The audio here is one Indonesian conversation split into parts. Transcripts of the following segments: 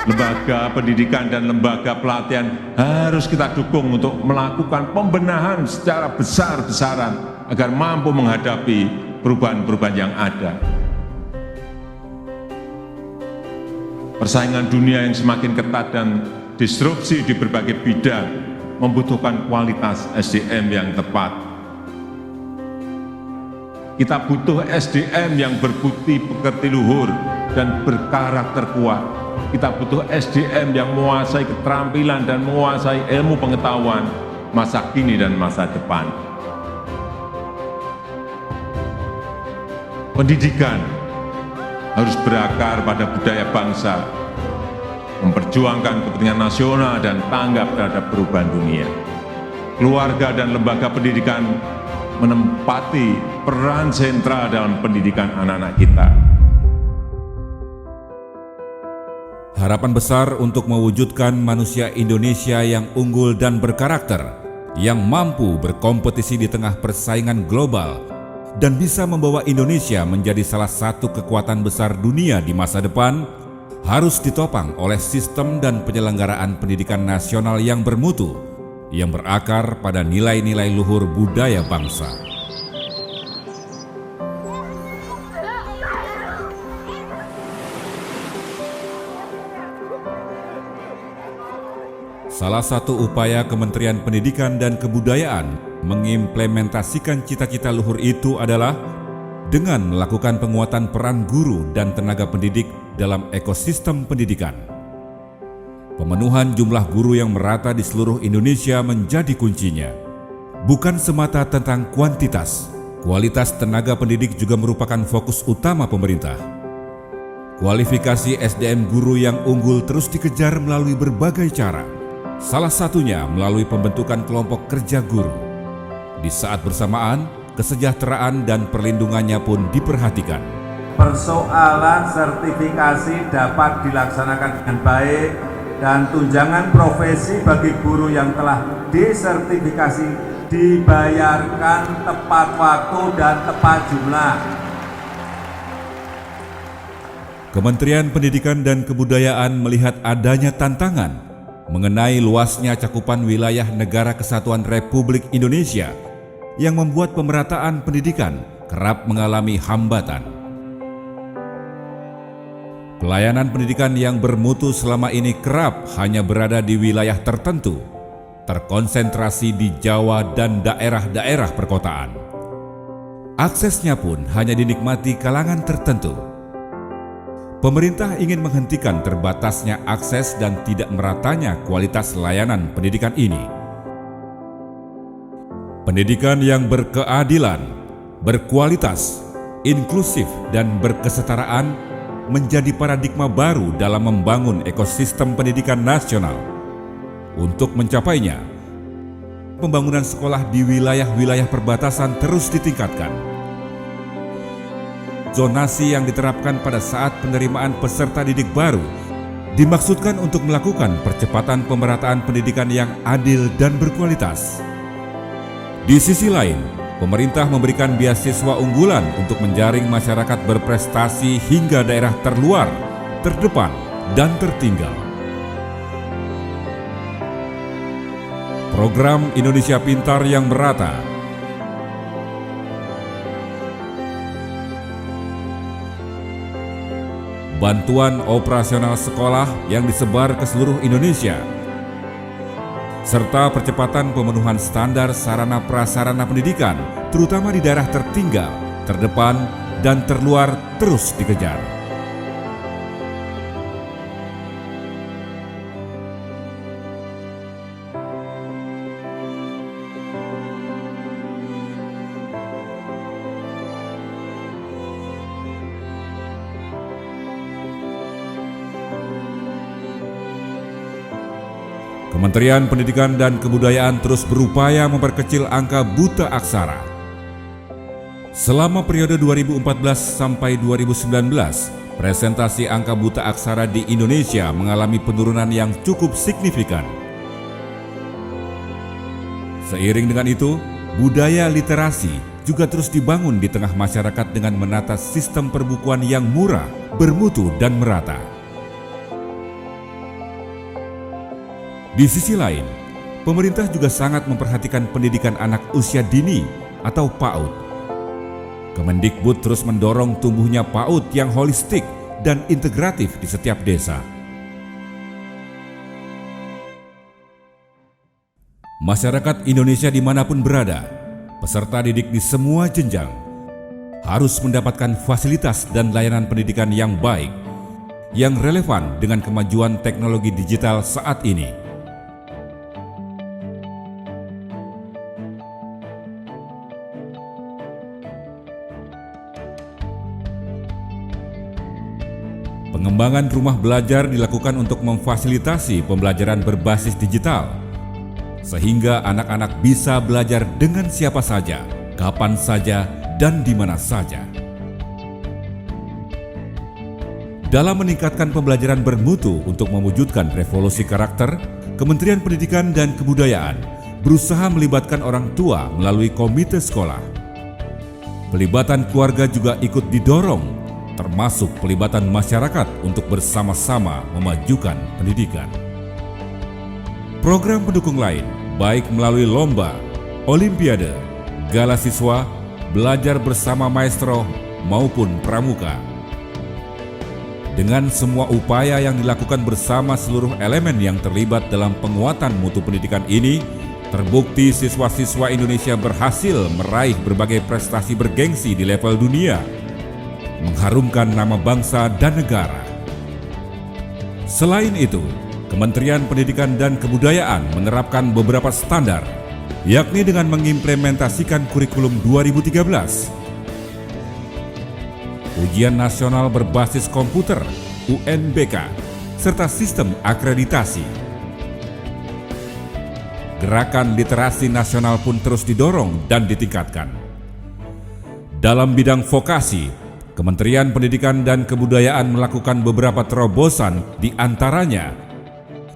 Lembaga pendidikan dan lembaga pelatihan harus kita dukung untuk melakukan pembenahan secara besar-besaran agar mampu menghadapi perubahan-perubahan yang ada. Persaingan dunia yang semakin ketat dan disrupsi di berbagai bidang membutuhkan kualitas SDM yang tepat. Kita butuh SDM yang berbukti pekerti luhur dan berkarakter kuat. Kita butuh SDM yang menguasai keterampilan dan menguasai ilmu pengetahuan masa kini dan masa depan. Pendidikan harus berakar pada budaya bangsa, memperjuangkan kepentingan nasional dan tanggap terhadap perubahan dunia. Keluarga dan lembaga pendidikan menempati peran sentral dalam pendidikan anak-anak kita. Harapan besar untuk mewujudkan manusia Indonesia yang unggul dan berkarakter, yang mampu berkompetisi di tengah persaingan global, dan bisa membawa Indonesia menjadi salah satu kekuatan besar dunia di masa depan, harus ditopang oleh sistem dan penyelenggaraan pendidikan nasional yang bermutu, yang berakar pada nilai-nilai luhur budaya bangsa. Salah satu upaya Kementerian Pendidikan dan Kebudayaan mengimplementasikan cita-cita luhur itu adalah dengan melakukan penguatan peran guru dan tenaga pendidik dalam ekosistem pendidikan. Pemenuhan jumlah guru yang merata di seluruh Indonesia menjadi kuncinya. Bukan semata tentang kuantitas, kualitas tenaga pendidik juga merupakan fokus utama pemerintah. Kualifikasi SDM guru yang unggul terus dikejar melalui berbagai cara. Salah satunya melalui pembentukan kelompok kerja guru. Di saat bersamaan, kesejahteraan dan perlindungannya pun diperhatikan. Persoalan sertifikasi dapat dilaksanakan dengan baik dan tunjangan profesi bagi guru yang telah disertifikasi dibayarkan tepat waktu dan tepat jumlah. Kementerian Pendidikan dan Kebudayaan melihat adanya tantangan mengenai luasnya cakupan wilayah Negara Kesatuan Republik Indonesia yang membuat pemerataan pendidikan kerap mengalami hambatan. Pelayanan pendidikan yang bermutu selama ini kerap hanya berada di wilayah tertentu, terkonsentrasi di Jawa dan daerah-daerah perkotaan. Aksesnya pun hanya dinikmati kalangan tertentu. Pemerintah ingin menghentikan terbatasnya akses dan tidak meratanya kualitas layanan pendidikan ini. Pendidikan yang berkeadilan, berkualitas, inklusif, dan berkesetaraan menjadi paradigma baru dalam membangun ekosistem pendidikan nasional. Untuk mencapainya, pembangunan sekolah di wilayah-wilayah perbatasan terus ditingkatkan. Zonasi yang diterapkan pada saat penerimaan peserta didik baru dimaksudkan untuk melakukan percepatan pemerataan pendidikan yang adil dan berkualitas. Di sisi lain, pemerintah memberikan beasiswa unggulan untuk menjaring masyarakat berprestasi hingga daerah terluar, terdepan, dan tertinggal. Program Indonesia Pintar yang merata bantuan operasional sekolah yang disebar ke seluruh Indonesia, serta percepatan pemenuhan standar sarana prasarana pendidikan, terutama di daerah tertinggal, terdepan, dan terluar terus dikejar. Kementerian Pendidikan dan Kebudayaan terus berupaya memperkecil angka buta aksara. Selama periode 2014 sampai 2019, presentasi angka buta aksara di Indonesia mengalami penurunan yang cukup signifikan. Seiring dengan itu, budaya literasi juga terus dibangun di tengah masyarakat dengan menata sistem perbukuan yang murah, bermutu, dan merata. Di sisi lain, pemerintah juga sangat memperhatikan pendidikan anak usia dini atau PAUD. Kemendikbud terus mendorong tumbuhnya PAUD yang holistik dan integratif di setiap desa. Masyarakat Indonesia dimanapun berada, peserta didik di semua jenjang, harus mendapatkan fasilitas dan layanan pendidikan yang baik, yang relevan dengan kemajuan teknologi digital saat ini. Pengembangan rumah belajar dilakukan untuk memfasilitasi pembelajaran berbasis digital, sehingga anak-anak bisa belajar dengan siapa saja, kapan saja, dan di mana saja. Dalam meningkatkan pembelajaran bermutu untuk mewujudkan revolusi karakter, Kementerian Pendidikan dan Kebudayaan berusaha melibatkan orang tua melalui komite sekolah. Pelibatan keluarga juga ikut didorong, termasuk pelibatan masyarakat untuk bersama-sama memajukan pendidikan. Program pendukung lain, baik melalui lomba, olimpiade, gala siswa, belajar bersama maestro, maupun pramuka. Dengan semua upaya yang dilakukan bersama seluruh elemen yang terlibat dalam penguatan mutu pendidikan ini, terbukti siswa-siswa Indonesia berhasil meraih berbagai prestasi bergengsi di level dunia, mengharumkan nama bangsa dan negara. Selain itu, Kementerian Pendidikan dan Kebudayaan menerapkan beberapa standar, yakni dengan mengimplementasikan kurikulum 2013, Ujian Nasional Berbasis Komputer (UNBK), serta sistem akreditasi. Gerakan literasi nasional pun terus didorong dan ditingkatkan. Dalam bidang vokasi, Kementerian Pendidikan dan Kebudayaan melakukan beberapa terobosan, di antaranya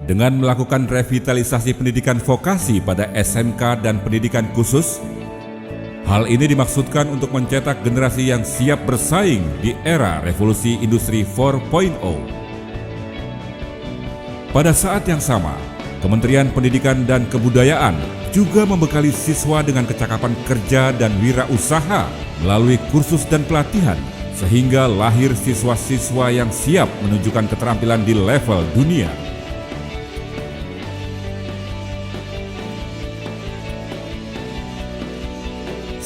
dengan melakukan revitalisasi pendidikan vokasi pada SMK dan pendidikan khusus. Hal ini dimaksudkan untuk mencetak generasi yang siap bersaing di era revolusi industri 4.0. Pada saat yang sama, Kementerian Pendidikan dan Kebudayaan juga membekali siswa dengan kecakapan kerja dan wirausaha melalui kursus dan pelatihan, sehingga lahir siswa-siswa yang siap menunjukkan keterampilan di level dunia.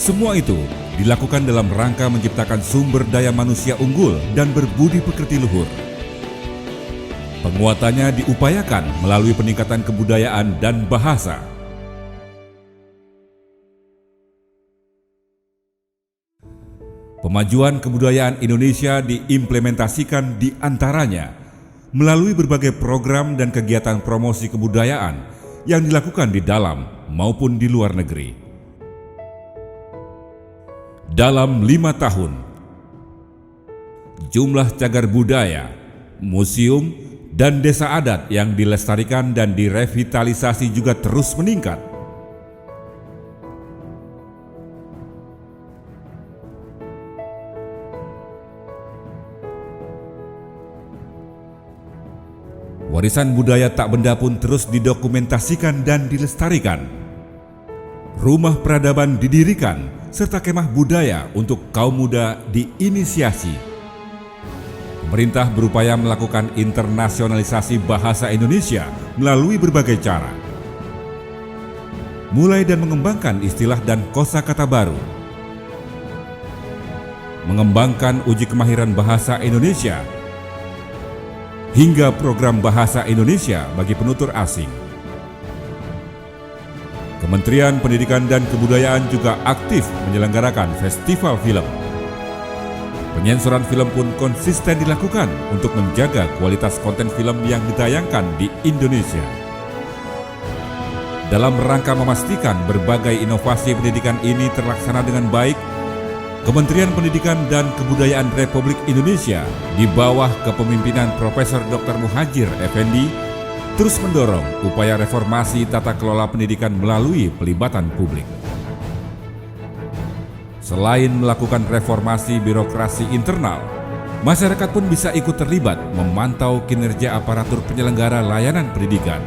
Semua itu dilakukan dalam rangka menciptakan sumber daya manusia unggul dan berbudi pekerti luhur. Penguatannya diupayakan melalui peningkatan kebudayaan dan bahasa. Pemajuan kebudayaan Indonesia diimplementasikan di antaranya melalui berbagai program dan kegiatan promosi kebudayaan yang dilakukan di dalam maupun di luar negeri. Dalam 5 tahun, jumlah cagar budaya, museum, dan desa adat yang dilestarikan dan direvitalisasi juga terus meningkat. Warisan budaya tak benda pun terus didokumentasikan dan dilestarikan. Rumah peradaban didirikan, serta kemah budaya untuk kaum muda diinisiasi. Pemerintah berupaya melakukan internasionalisasi bahasa Indonesia melalui berbagai cara. Mulai dan mengembangkan istilah dan kosakata baru. Mengembangkan uji kemahiran bahasa Indonesia, hingga program bahasa Indonesia bagi penutur asing. Kementerian Pendidikan dan Kebudayaan juga aktif menyelenggarakan festival film. Penyensoran film pun konsisten dilakukan untuk menjaga kualitas konten film yang ditayangkan di Indonesia. Dalam rangka memastikan berbagai inovasi pendidikan ini terlaksana dengan baik, Kementerian Pendidikan dan Kebudayaan Republik Indonesia di bawah kepemimpinan Profesor Dr. Muhadjir Effendi terus mendorong upaya reformasi tata kelola pendidikan melalui pelibatan publik. Selain melakukan reformasi birokrasi internal, masyarakat pun bisa ikut terlibat memantau kinerja aparatur penyelenggara layanan pendidikan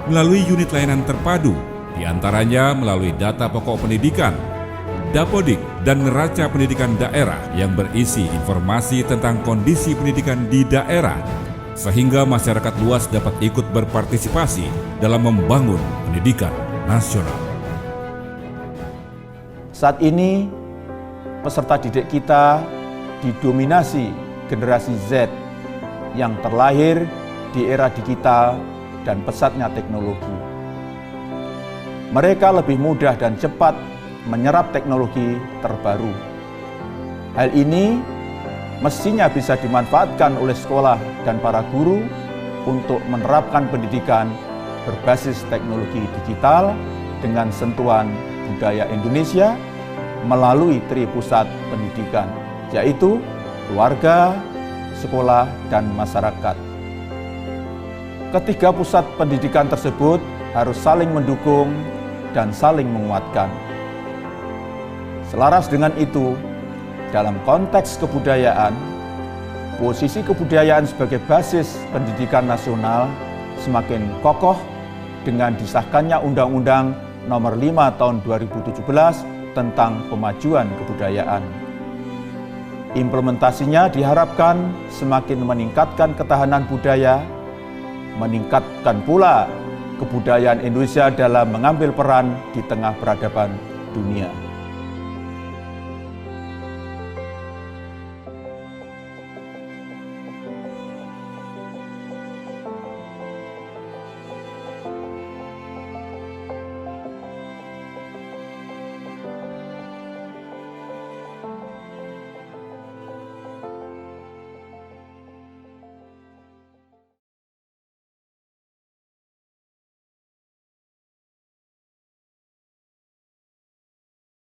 melalui unit layanan terpadu, diantaranya melalui data pokok pendidikan, Dapodik, dan neraca pendidikan daerah yang berisi informasi tentang kondisi pendidikan di daerah, sehingga masyarakat luas dapat ikut berpartisipasi dalam membangun pendidikan nasional. Saat ini, peserta didik kita didominasi generasi Z yang terlahir di era digital dan pesatnya teknologi. Mereka lebih mudah dan cepat menyerap teknologi terbaru. Hal ini mestinya bisa dimanfaatkan oleh sekolah dan para guru untuk menerapkan pendidikan berbasis teknologi digital dengan sentuhan budaya Indonesia melalui tri pusat pendidikan, yaitu keluarga, sekolah, dan masyarakat. Ketiga pusat pendidikan tersebut harus saling mendukung dan saling menguatkan. Selaras dengan itu, dalam konteks kebudayaan, posisi kebudayaan sebagai basis pendidikan nasional semakin kokoh dengan disahkannya Undang-Undang Nomor 5 Tahun 2017 tentang pemajuan kebudayaan. Implementasinya diharapkan semakin meningkatkan ketahanan budaya, meningkatkan pula kebudayaan Indonesia dalam mengambil peran di tengah peradaban dunia.